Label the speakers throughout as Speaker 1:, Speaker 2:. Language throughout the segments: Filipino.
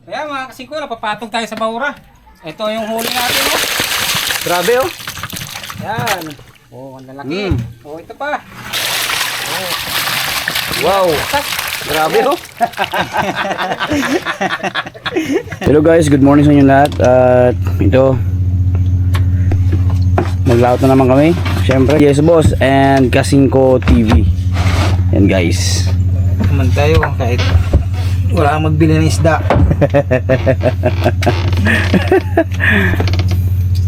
Speaker 1: Kaya mga kasingko, napapatong tayo sa bahura. Ito yung huli natin, oh.
Speaker 2: Grabe oh.
Speaker 1: Yan. Oh, ang lalaki. Oh, ito pa. Oh.
Speaker 2: Wow.
Speaker 1: Tak.
Speaker 2: Grabe oh. Hello guys, good morning sa inyo lahat. At ito, maglaot na naman kami. Siyempre, Yes Boss and Kasingko TV. Yan guys.
Speaker 1: Naman tayo kahit wala kang magbili ng isda.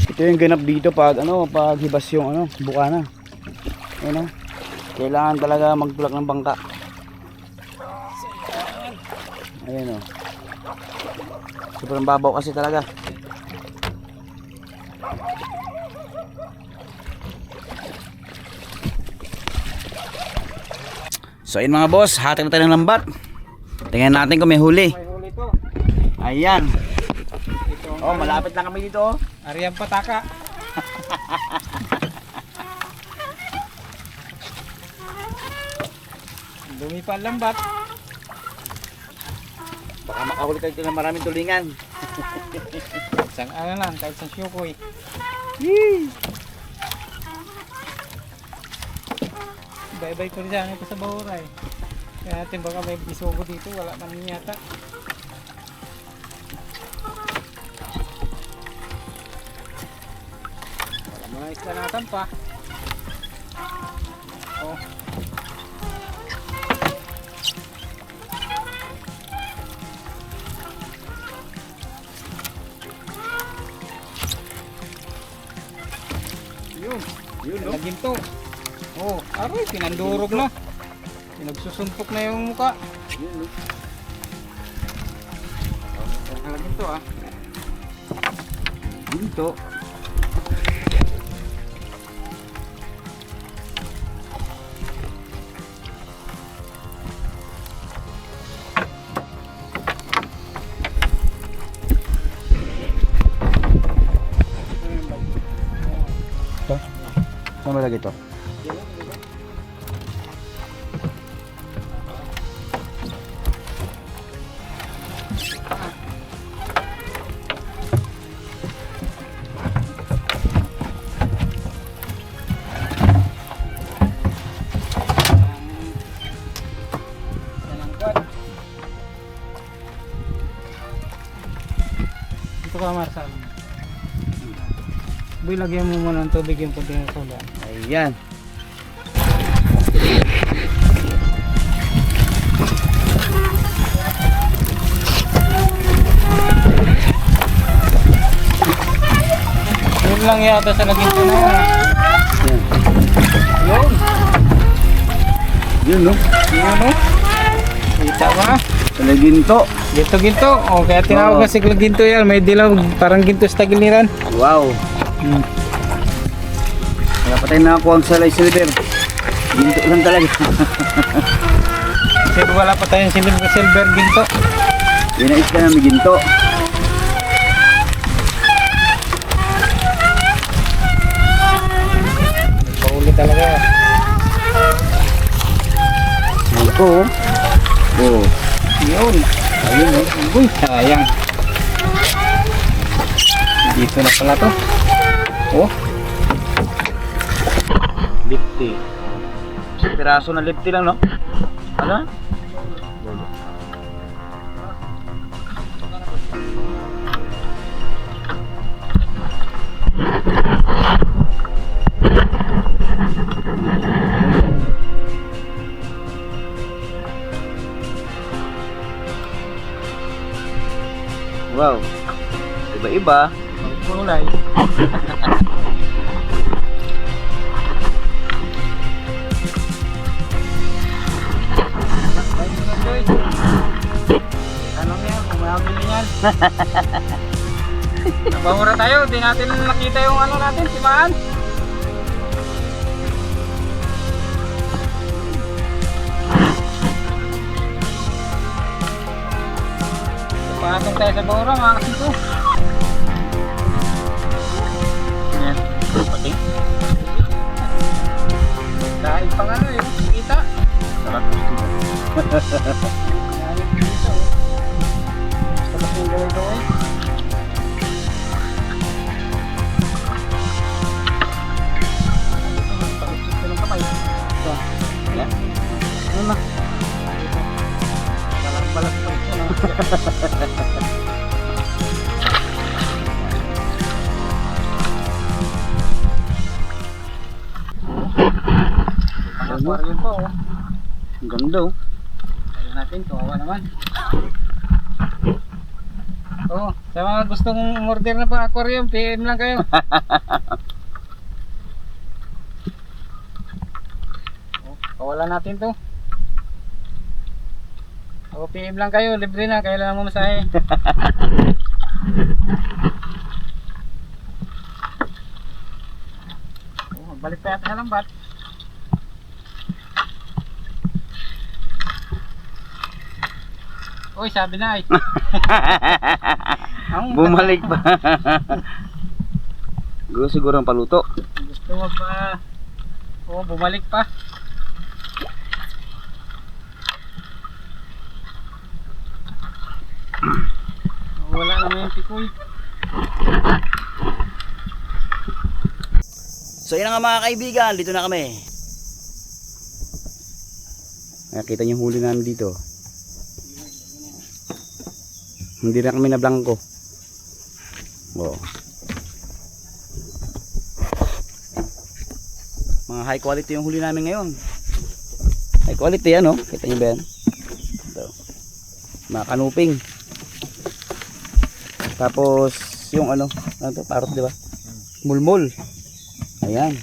Speaker 2: Ito yung ganap dito pag pag hibas yung bukana. Ayun oh. Kailangan talaga magtulak ng bangka. Ayun oh. Sobrang babaw kasi talaga. So ayun mga boss, hatak na tayo ng lambat. Tingnan natin kung may huli.
Speaker 1: May huli to.
Speaker 2: Ayan.
Speaker 1: Ito,
Speaker 2: Oh, malapit lang kami dito oh.
Speaker 1: Ariyan pataka. Dumi pa ang lambat.
Speaker 2: Baka makahuli tayo ng maraming tulingan.
Speaker 1: Isang lang, kahit isang syukoy. Bye-bye ko rin sa akin pa sa bahura eh. Kaya natin baka may bisugo dito, wala man yata. Wala mga isla natin pa. Oh. Yun no? Ginto. Oh, aroy, pinandurog na. Pinagsusuntok na yung muka.
Speaker 2: Yun no.
Speaker 1: Ginto ah.
Speaker 2: Ginto. Saan ba lagi ito?
Speaker 1: Ito ka Marcel. Boy, lagyan mo muna ng tubig yung punti ng soda.
Speaker 2: Ayan.
Speaker 1: Yun lang yata sa laging ko na yan.
Speaker 2: Ayan.
Speaker 1: Yun.
Speaker 2: Yun no.
Speaker 1: Yun no. Kita ba?
Speaker 2: Sa ginto.
Speaker 1: Ginto. O kaya tinawag kasi ginto yan. May dilaw. Parang ginto sa tagiliran.
Speaker 2: Wow. Wala pa tayo nakakuha ang salay silver. Ginto lang talaga.
Speaker 1: Kasi wala pa tayong silver ginto.
Speaker 2: Inais ka namin ginto.
Speaker 1: Pauli talaga.
Speaker 2: Ito oh. Oh.
Speaker 1: Yun.
Speaker 2: Ayun oh.
Speaker 1: Uy, sayang. Dito na pala to. Oh.
Speaker 2: Lipty. Piraso na lipty lang no? Ano? Wow. Iba-iba.
Speaker 1: Kulay. Tanong yan, kung mayabili yan. Nabahura tayo, di natin nakita yung natin, simaan. Patong tayo sa bahura, mga kasito.
Speaker 2: Yan. Pati.
Speaker 1: Dahil pang kita.
Speaker 2: Sarap.
Speaker 1: Dahil dito. Basta kasing Ang aquarium po, oh.
Speaker 2: Ang ganda oh.
Speaker 1: Ayun natin, kawawa naman. Oh, sa mga gustong order na pang aquarium, PM lang kayo. Oh, kawalan natin to. O, PM lang kayo, libre na, kailangan mo masahe. Oh, balik pa yata sa lambat. Uy, sabi na eh.
Speaker 2: Bumalik pa. Gusto siguro ang paluto.
Speaker 1: Gusto mo pa. Oh, bumalik pa. Wala naman yung pikoy.
Speaker 2: So yun na nga mga kaibigan, dito na kami. Nakita niyo yung huli namin dito. Hindi na kami na blanco. Oh. Mga high quality yung huli namin ngayon. High quality yan oh. Kita niyo ba yan? Ito. Mga kanuping. Tapos yung ano to, parot di ba? Mulmul. Ayan.